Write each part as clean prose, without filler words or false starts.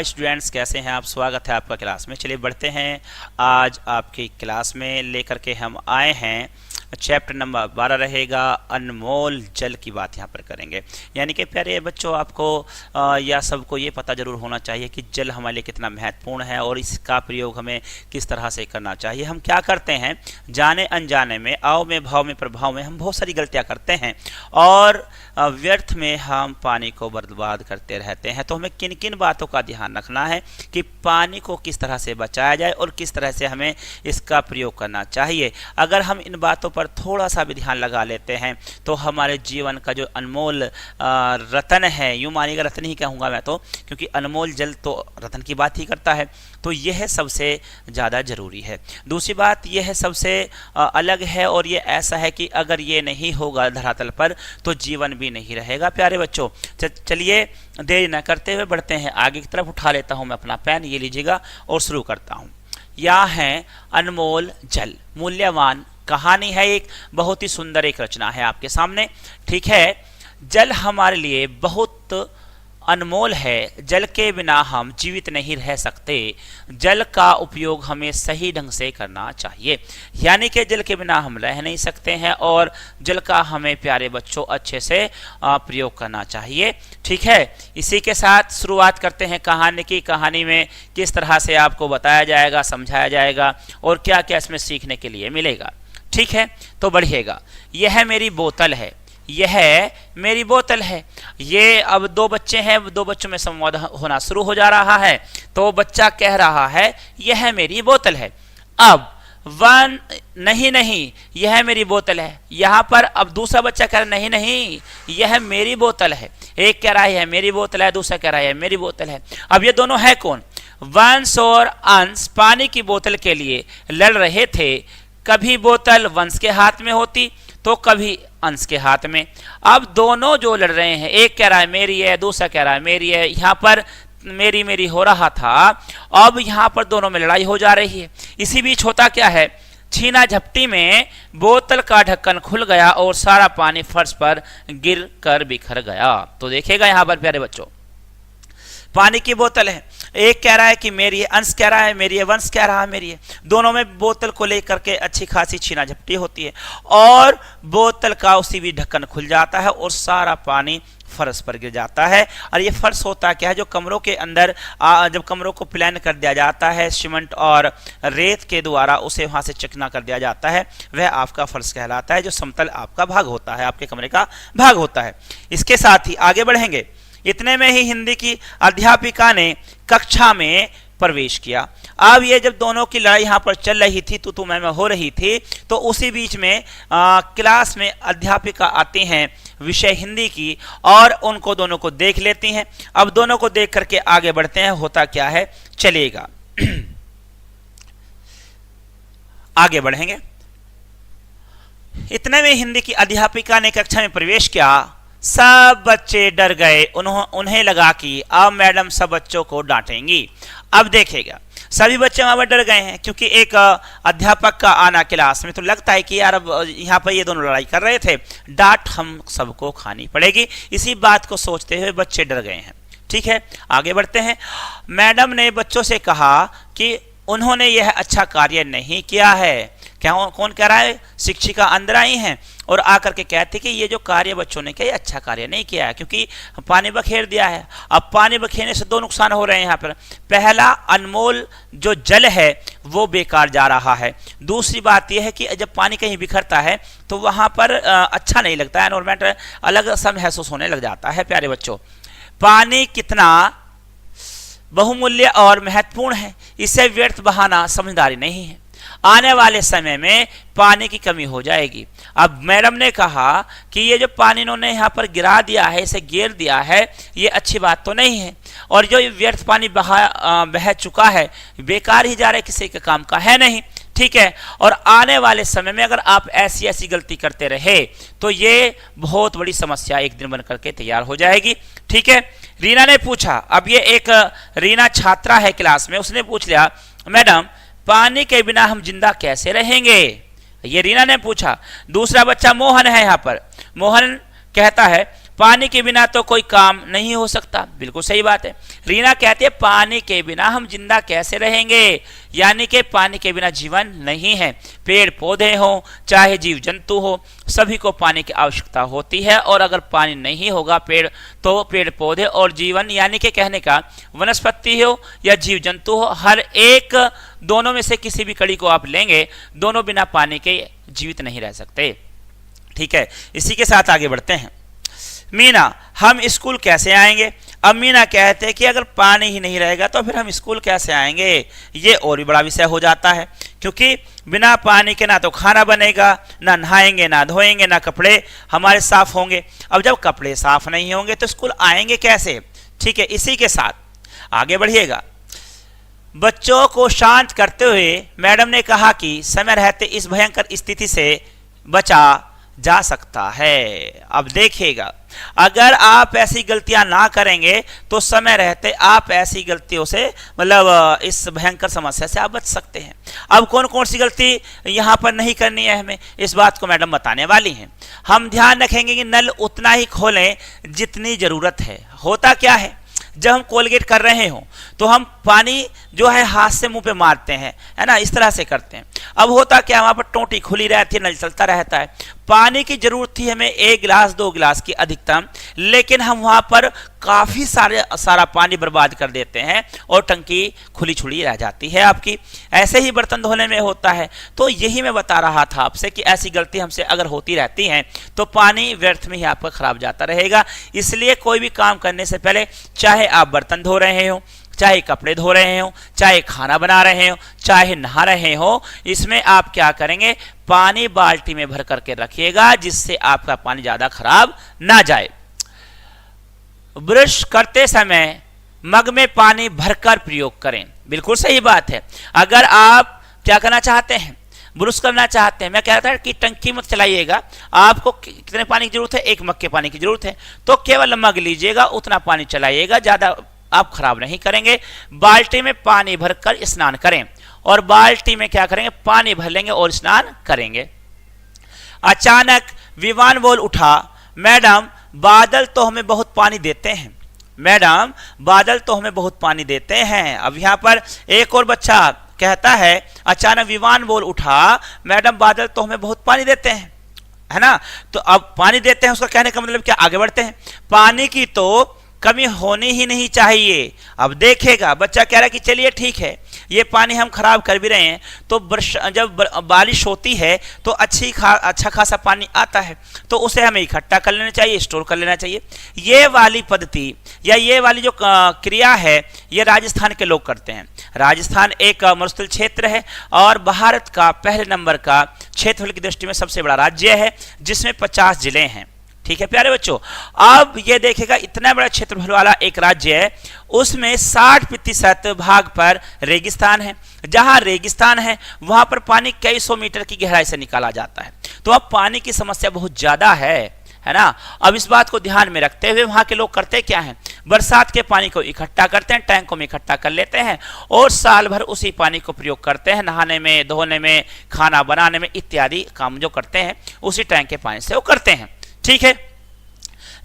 Hi students, कैसे हैं आप। स्वागत है आपका क्लास में। चलिए बढ़ते हैं। आज आपकी क्लास में लेकर के हम आए हैं चैप्टर नंबर 12 रहेगा, अनमोल जल की बात यहाँ पर करेंगे। यानी कि प्यारे बच्चों, आपको या सबको ये पता जरूर होना चाहिए कि जल हमारे लिए कितना महत्वपूर्ण है और इसका प्रयोग हमें किस तरह से करना चाहिए। हम क्या करते हैं, जाने अनजाने में, आओ में, भाव में, प्रभाव में हम बहुत सारी गलतियाँ करते हैं और व्यर्थ में हम पानी को बर्बाद करते रहते हैं। तो हमें किन किन बातों का ध्यान रखना है कि पानी को किस तरह से बचाया जाए और किस तरह से हमें इसका प्रयोग करना चाहिए। अगर हम इन बातों पर थोड़ा सा भी ध्यान लगा लेते हैं तो हमारे जीवन का जो अनमोल रतन है, यूं मानिएगा रतन ही कहूँगा मैं तो, क्योंकि अनमोल जल तो रतन की बात ही करता है, तो यह सबसे ज़्यादा ज़रूरी है। दूसरी बात यह सबसे अलग है और ये ऐसा है कि अगर ये नहीं होगा धरातल पर तो जीवन भी नहीं रहेगा। प्यारे बच्चों, चलिए देरी न करते हुए बढ़ते हैं आगे की तरफ। उठा लेता हूँ मैं अपना पेन, ये लीजिएगा, और शुरू करता हूँ। यहाँ है अनमोल जल, मूल्यवान कहानी है, एक बहुत ही सुंदर एक रचना है आपके सामने। ठीक है, जल हमारे लिए बहुत अनमोल है। जल के बिना हम जीवित नहीं रह सकते। जल का उपयोग हमें सही ढंग से करना चाहिए, यानी कि जल के बिना हम रह नहीं सकते हैं और जल का हमें प्यारे बच्चों अच्छे से प्रयोग करना चाहिए। ठीक है, इसी के साथ शुरुआत करते हैं कहानी की। कहानी में किस तरह से आपको बताया जाएगा, समझाया जाएगा और क्या क्या इसमें सीखने के लिए मिलेगा। ठीक है, तो बढ़िएगा। यह मेरी बोतल है, यह मेरी बोतल है। ये अब दो बच्चे हैं, दो बच्चों में संवाद होना शुरू हो जा रहा है। तो बच्चा कह रहा है यह मेरी बोतल है। अब वन नहीं नहीं, यह मेरी बोतल है। यहाँ पर अब दूसरा बच्चा कह रहा है नहीं नहीं, यह मेरी बोतल है। एक कह रहा है मेरी बोतल है, दूसरा कह रहा है मेरी बोतल है। अब ये दोनों है कौन? वंश और अंश पानी की बोतल के लिए लड़ रहे थे। कभी बोतल वंश के हाथ में होती तो कभी अंश के हाथ में। अब दोनों जो लड़ रहे हैं, एक कह रहा है मेरी है, दूसरा कह रहा है मेरी है। यहाँ पर मेरी मेरी हो रहा था, अब यहाँ पर दोनों में लड़ाई हो जा रही है। इसी बीच होता क्या है, छीना झपटी में बोतल का ढक्कन खुल गया और सारा पानी फर्श पर गिर कर बिखर गया। तो देखिएगा यहाँ पर प्यारे बच्चों, पानी की बोतल है, एक कह रहा है कि मेरी है, अंश कह रहा है मेरी है, वंश कह रहा है मेरी है। दोनों में बोतल को लेकर के अच्छी खासी छीना झपटी होती है और बोतल का उसी भी ढक्कन खुल जाता है और सारा पानी फर्श पर गिर जाता है। और ये फर्श होता क्या है, जो कमरों के अंदर जब कमरों को प्लान कर दिया जाता है सीमेंट और रेत के द्वारा, उसे वहां से चिकना कर दिया जाता है, वह आपका फर्श कहलाता है, जो समतल आपका भाग होता है, आपके कमरे का भाग होता है। इसके साथ ही आगे बढ़ेंगे। इतने में ही हिंदी की अध्यापिका ने कक्षा में प्रवेश किया। अब ये जब दोनों की लड़ाई यहाँ पर चल रही थी, तू मैं हो रही थी, तो उसी बीच में क्लास में अध्यापिका आती हैं विषय हिंदी की और उनको दोनों को देख लेती हैं। अब दोनों को देख करके आगे बढ़ते हैं। होता क्या है, चलिएगा आगे बढ़ेंगे। इतने में हिंदी की अध्यापिका ने कक्षा में प्रवेश किया। सब बच्चे डर गए। उन्हें लगा कि अब मैडम सब बच्चों को डांटेंगी। अब देखेगा, सभी बच्चे वहां पर डर गए हैं क्योंकि एक अध्यापक का आना क्लास में, तो लगता है कि यार अब यहाँ पर ये दोनों लड़ाई कर रहे थे, डांट हम सबको खानी पड़ेगी। इसी बात को सोचते हुए बच्चे डर गए हैं। ठीक है, आगे बढ़ते हैं। मैडम ने बच्चों से कहा कि उन्होंने यह अच्छा कार्य नहीं किया है। क्या कौन कह रहा है? शिक्षिका अंदर आई हैं और आकर के कहती कि ये जो कार्य बच्चों ने किया, अच्छा कार्य नहीं किया है, क्योंकि पानी बखेर दिया है। अब पानी बखेरने से दो नुकसान हो रहे हैं यहाँ पर। पहला, अनमोल जो जल है वो बेकार जा रहा है। दूसरी बात यह है कि जब पानी कहीं बिखरता है तो वहां पर अच्छा नहीं लगता है, एनवायरमेंट अलग सा महसूस होने लग जाता है। प्यारे बच्चों, पानी कितना बहुमूल्य और महत्वपूर्ण है, इसे व्यर्थ बहाना समझदारी नहीं है। आने वाले समय में पानी की कमी हो जाएगी। अब मैडम ने कहा कि ये जो पानी इन्होंने यहाँ पर गिरा दिया है, इसे घेर दिया है, ये अच्छी बात तो नहीं है, और जो व्यर्थ पानी बह चुका है बेकार ही जा रहा है, किसी के काम का है नहीं। ठीक है, और आने वाले समय में अगर आप ऐसी ऐसी गलती करते रहे तो ये बहुत बड़ी समस्या एक दिन बन करके तैयार हो जाएगी। ठीक है, रीना ने पूछा। अब ये एक रीना छात्रा है क्लास में, उसने पूछ लिया, मैडम पानी के बिना हम जिंदा कैसे रहेंगे? ये रीना ने पूछा। दूसरा बच्चा मोहन है यहाँ पर। मोहन कहता है पानी के बिना तो कोई काम नहीं हो सकता। बिल्कुल सही बात है। रीना कहती है पानी के बिना हम जिंदा कैसे रहेंगे, यानी कि पानी के बिना जीवन नहीं है। पेड़ पौधे हो चाहे जीव जंतु हो, सभी को पानी की आवश्यकता होती है, और अगर पानी नहीं होगा तो पेड़ पौधे और जीवन, यानी कि कहने का वनस्पति हो या जीव जंतु हो, हर एक दोनों में से किसी भी कड़ी को आप लेंगे, दोनों बिना पानी के जीवित नहीं रह सकते। ठीक है, इसी के साथ आगे बढ़ते हैं। मीना, हम स्कूल कैसे आएंगे? अब मीना कहते हैं कि अगर पानी ही नहीं रहेगा तो फिर हम स्कूल कैसे आएंगे। ये और भी बड़ा विषय हो जाता है, क्योंकि बिना पानी के ना तो खाना बनेगा, ना नहाएंगे, ना धोएंगे, ना कपड़े हमारे साफ होंगे। अब जब कपड़े साफ नहीं होंगे तो स्कूल आएंगे कैसे। ठीक है, इसी के साथ आगे बढ़िएगा। बच्चों को शांत करते हुए मैडम ने कहा कि समय रहते इस भयंकर स्थिति से बचा जा सकता है। अब देखिएगा, अगर आप ऐसी गलतियां ना करेंगे तो समय रहते आप ऐसी गलतियों से, मतलब इस भयंकर समस्या से आप बच सकते हैं। अब कौन कौन सी गलती यहां पर नहीं करनी है हमें, इस बात को मैडम बताने वाली हैं। हम ध्यान रखेंगे कि नल उतना ही खोलें जितनी जरूरत है। होता क्या है, जब हम कोलगेट कर रहे हो तो हम पानी जो है हाथ से मुंह पे मारते हैं, है ना, इस तरह से करते हैं। अब होता क्या, वहां पर टोटी खुली रहती है, नल चलता रहता है। पानी की जरूरत थी हमें 1 गिलास 2 गिलास की अधिकतम, लेकिन हम वहां पर काफी सारा पानी बर्बाद कर देते हैं और टंकी खुली छुड़ी रह जाती है आपकी। ऐसे ही बर्तन धोने में होता है। तो यही मैं बता रहा था आपसे कि ऐसी गलती हमसे अगर होती रहती हैं तो पानी व्यर्थ में ही आपका खराब जाता रहेगा। इसलिए कोई भी काम करने से पहले, चाहे आप बर्तन धो रहे हो, चाहे कपड़े धो रहे हो, चाहे खाना बना रहे हो, चाहे नहा रहे हो, इसमें आप क्या करेंगे, पानी बाल्टी में भर करके रखिएगा, जिससे आपका पानी ज्यादा खराब ना जाए। ब्रश करते समय मग में पानी भरकर प्रयोग करें। बिल्कुल सही बात है। अगर आप क्या करना चाहते हैं, ब्रश करना चाहते हैं, मैं कह रहा था कि टंकी मत चलाइएगा। आपको कितने पानी की जरूरत है, 1 मग के पानी की जरूरत है, तो केवल मग लीजिएगा, उतना पानी चलाइएगा, ज्यादा आप खराब नहीं करेंगे। बाल्टी में पानी भरकर स्नान करें, और बाल्टी में क्या करेंगे, पानी भर लेंगे और स्नान करेंगे। अचानक विवान बोल उठा, मैडम बादल तो हमें बहुत पानी देते हैं। मैडम बादल तो हमें बहुत पानी देते हैं। अब यहाँ पर एक और बच्चा कहता है, अचानक विवान बोल उठा, मैडम बादल तो हमें बहुत पानी देते हैं, है ना। तो अब पानी देते हैं, उसका कहने का मतलब क्या, आगे बढ़ते हैं। पानी की तो कमी होनी ही नहीं चाहिए। अब देखेगा, बच्चा कह रहा है कि चलिए ठीक है, ये पानी हम खराब कर भी रहे हैं, तो जब बारिश होती है तो अच्छा खासा पानी आता है, तो उसे हमें इकट्ठा कर लेना चाहिए, स्टोर कर लेना चाहिए। ये वाली पद्धति या ये वाली जो क्रिया है, ये राजस्थान के लोग करते हैं। राजस्थान एक मरुस्थल क्षेत्र है और भारत का पहले नंबर का क्षेत्रफल की दृष्टि में सबसे बड़ा राज्य है, जिसमें 50 जिले हैं। ठीक है प्यारे बच्चों, अब ये देखेगा इतना बड़ा क्षेत्रफल वाला एक राज्य है, उसमें 60% भाग पर रेगिस्तान है। जहां रेगिस्तान है वहां पर पानी कई सौ मीटर की गहराई से निकाला जाता है। तो अब पानी की समस्या बहुत ज्यादा है ना। अब इस बात को ध्यान में रखते हुए वहां के लोग करते क्या हैं, बरसात के पानी को इकट्ठा करते हैं, टैंकों में इकट्ठा कर लेते हैं और साल भर उसी पानी को प्रयोग करते हैं, नहाने में, धोने में, खाना बनाने में इत्यादि काम जो करते हैं उसी टैंक के पानी से वो करते हैं। ठीक है।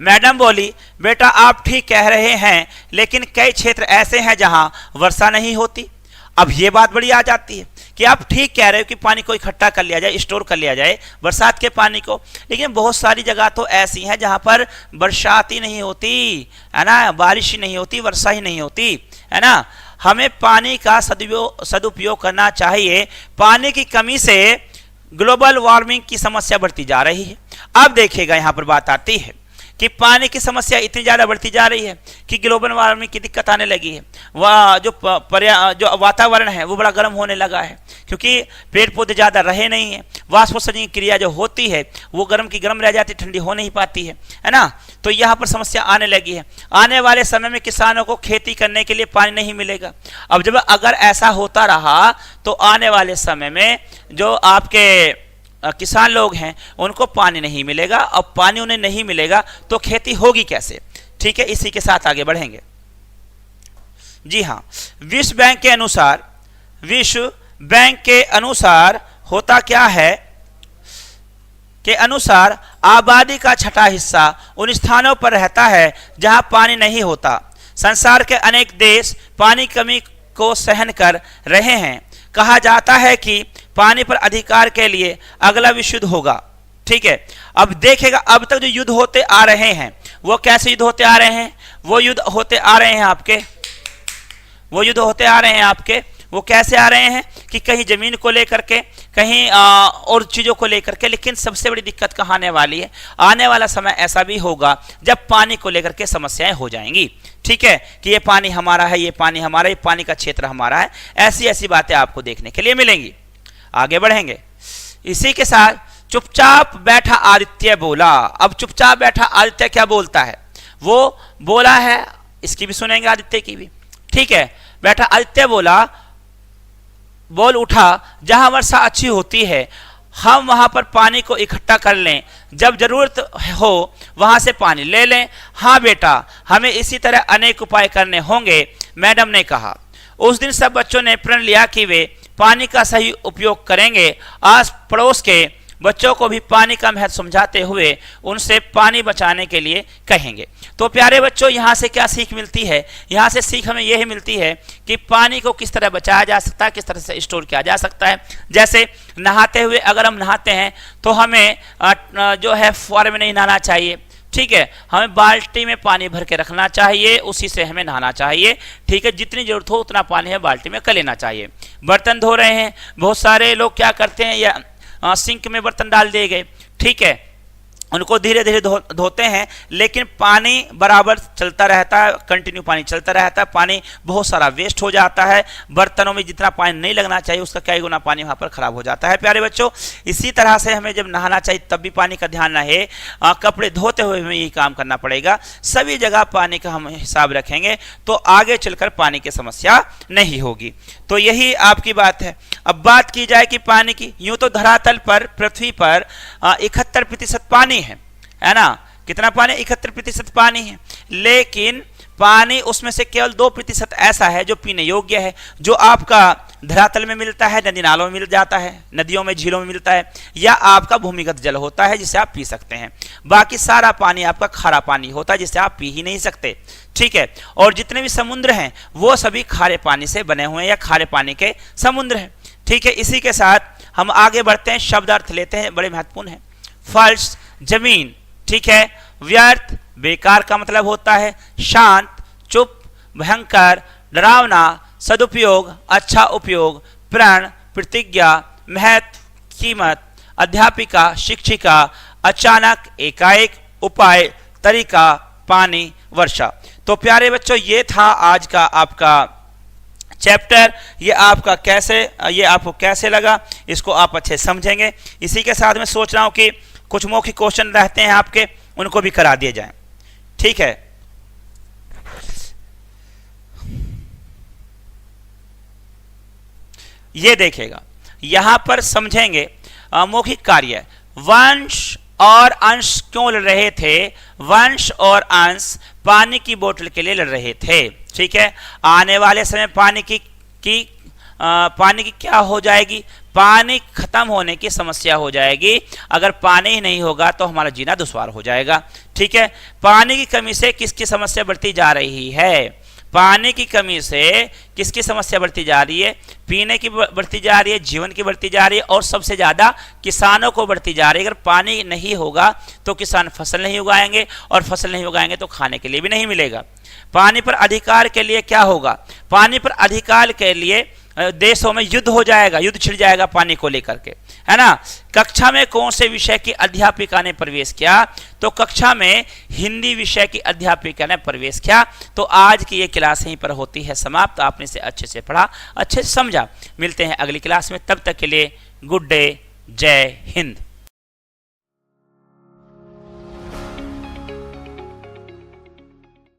मैडम बोली, बेटा आप ठीक कह रहे हैं, लेकिन कई क्षेत्र ऐसे हैं जहां वर्षा नहीं होती। अब ये बात बड़ी आ जाती है कि आप ठीक कह रहे हो कि पानी को इकट्ठा कर लिया जाए, स्टोर कर लिया जाए बरसात के पानी को, लेकिन बहुत सारी जगह तो ऐसी हैं जहां पर बरसात ही नहीं होती, है ना, बारिश ही नहीं होती, वर्षा ही नहीं होती, है ना। हमें पानी का सदुपयोग करना चाहिए। पानी की कमी से ग्लोबल वार्मिंग की समस्या बढ़ती जा रही है। अब देखिएगा, यहां पर बात आती है कि पानी की समस्या इतनी ज्यादा बढ़ती जा रही है कि ग्लोबल वार्मिंग की दिक्कत आने लगी है। वह जो वातावरण है वो बड़ा गर्म होने लगा है, क्योंकि पेड़ पौधे ज्यादा रहे नहीं है। वाष्पोत्सर्जन की क्रिया जो होती है वो गर्म की गर्म रह जाती, ठंडी हो नहीं पाती है ना। तो यहाँ पर समस्या आने लगी है। आने वाले समय में किसानों को खेती करने के लिए पानी नहीं मिलेगा। अब जब अगर ऐसा होता रहा तो आने वाले समय में जो आपके किसान लोग हैं उनको पानी नहीं मिलेगा। अब पानी उन्हें नहीं मिलेगा तो खेती होगी कैसे। ठीक है, इसी के साथ आगे बढ़ेंगे। जी हाँ, विश्व बैंक के अनुसार होता क्या है, के अनुसार आबादी का छठा हिस्सा उन स्थानों पर रहता है जहां पानी नहीं होता। संसार के अनेक देश पानी कमी को सहन कर रहे हैं। कहा जाता है कि पानी पर अधिकार के लिए अगला विश्व युद्ध होगा। ठीक है, अब देखेगा अब तक जो युद्ध होते आ रहे हैं वो कैसे युद्ध होते आ रहे हैं? वो युद्ध होते आ रहे हैं आपके वो कैसे आ रहे हैं कि कहीं जमीन को लेकर के, कहीं और चीजों को लेकर के। लेकिन सबसे बड़ी दिक्कत कहाँ आने वाली है? आने वाला समय ऐसा भी होगा जब पानी को लेकर के समस्याएं हो जाएंगी। ठीक है, कि ये पानी हमारा है, ये पानी हमारा, ये पानी का क्षेत्र हमारा है। ऐसी ऐसी बातें आपको देखने के लिए मिलेंगी। आगे बढ़ेंगे। इसी के साथ चुपचाप बैठा आदित्य बोला। अब चुपचाप बैठा आदित्य क्या बोलता है? वो बोला है, इसकी भी सुनेंगे, आदित्य की भी। ठीक है, बैठा आदित्य बोल उठा, जहां वर्षा अच्छी होती है हम वहां पर पानी को इकट्ठा कर लें, जब जरूरत हो वहां से पानी ले लें। हाँ बेटा, हमें इसी तरह अनेक उपाय करने होंगे, मैडम ने कहा। उस दिन सब बच्चों ने प्रण लिया कि वे पानी का सही उपयोग करेंगे। आस पड़ोस के बच्चों को भी पानी का महत्व समझाते हुए उनसे पानी बचाने के लिए कहेंगे। तो प्यारे बच्चों, यहाँ से क्या सीख मिलती है? यहाँ से सीख हमें यह मिलती है कि पानी को किस तरह बचाया जा सकता है, किस तरह से स्टोर किया जा सकता है। जैसे नहाते हुए अगर हम नहाते हैं तो हमें जो है फुव्वारे में नहीं नहाना चाहिए। ठीक है, हमें बाल्टी में पानी भर के रखना चाहिए, उसी से हमें नहाना चाहिए। ठीक है, जितनी जरूरत हो उतना पानी है बाल्टी में कर लेना चाहिए। बर्तन धो रहे हैं, बहुत सारे लोग क्या करते हैं, या सिंक में बर्तन डाल दिए गए। ठीक है, उनको धीरे धीरे धोते हैं, लेकिन पानी बराबर चलता रहता है, कंटिन्यू पानी चलता रहता है, पानी बहुत सारा वेस्ट हो जाता है। बर्तनों में जितना पानी नहीं लगना चाहिए उसका कई गुना पानी वहां पर खराब हो जाता है। प्यारे बच्चों, इसी तरह से हमें जब नहाना चाहिए तब भी पानी का ध्यान रहे, कपड़े धोते हुए हमें यही काम करना पड़ेगा। सभी जगह पानी का हम हिसाब रखेंगे तो आगे चलकर पानी की समस्या नहीं होगी। तो यही आपकी बात है। अब बात की जाए कि पानी की, यूं तो धरातल पर, पृथ्वी पर 71% पानी है ना? कितना पानी? 71% पानी है। लेकिन पानी उसमें से केवल 2% ऐसा है जो पीने योग्य है, जो आपका धरातल में मिलता है, नदी नालों में मिल जाता है, नदियों में, झीलों में मिलता है, या आपका भूमिगत जल होता है जिसे आप पी सकते हैं। बाकी सारा पानी आपका खारा पानी होता है जिसे आप पी ही नहीं सकते। ठीक है, और जितने भी समुद्र हैं वो सभी खारे पानी से बने हुए हैं या खारे पानी के समुद्र हैं। ठीक है, इसी के साथ हम आगे बढ़ते हैं, शब्द अर्थ लेते हैं, बड़े महत्वपूर्ण है। फर्श, जमीन। ठीक है, व्यर्थ, बेकार का मतलब होता है शांत, चुप, भयंकर, डरावना, सदुपयोग, अच्छा उपयोग, प्रण, प्रतिज्ञा, महत्व, कीमत, अध्यापिका, शिक्षिका, अचानक, एकाएक, उपाय, तरीका, पानी, वर्षा। तो प्यारे बच्चों, ये था आज का आपका चैप्टर। ये आपको कैसे लगा, इसको आप अच्छे समझेंगे। इसी के साथ मैं सोच रहा हूं कि कुछ मौखिक क्वेश्चन रहते हैं आपके, उनको भी करा दिए जाएं। ठीक है, ये देखेगा, यहां पर समझेंगे मौखिक कार्य। वंश और अंश क्यों लड़ रहे थे? वंश और अंश पानी की बोतल के लिए लड़ रहे थे। ठीक है, आने वाले समय पानी की क्या हो जाएगी? पानी खत्म होने की समस्या हो जाएगी। अगर पानी ही नहीं होगा तो हमारा जीना दुश्वार हो जाएगा। ठीक है, पानी की कमी से किसकी समस्या बढ़ती जा रही है? पानी की कमी से किसकी समस्या बढ़ती जा रही है? पीने की बढ़ती जा रही है, जीवन की बढ़ती जा रही है, और सबसे ज्यादा किसानों को बढ़ती जा रही है। अगर पानी नहीं होगा तो किसान फसल नहीं उगाएंगे, और फसल नहीं उगाएंगे तो खाने के लिए भी नहीं मिलेगा। पानी पर अधिकार के लिए क्या होगा? पानी पर अधिकार के लिए देशों में युद्ध हो जाएगा, युद्ध छिड़ जाएगा पानी को लेकर के, है ना? कक्षा में कौन से विषय की अध्यापिका ने प्रवेश किया? तो कक्षा में हिंदी विषय की अध्यापिका ने प्रवेश किया। तो आज की ये क्लास यहीं पर होती है समाप्त। आपने इसे अच्छे से पढ़ा, अच्छे से समझा। मिलते हैं अगली क्लास में, तब तक के लिए गुड डे, जय हिंद।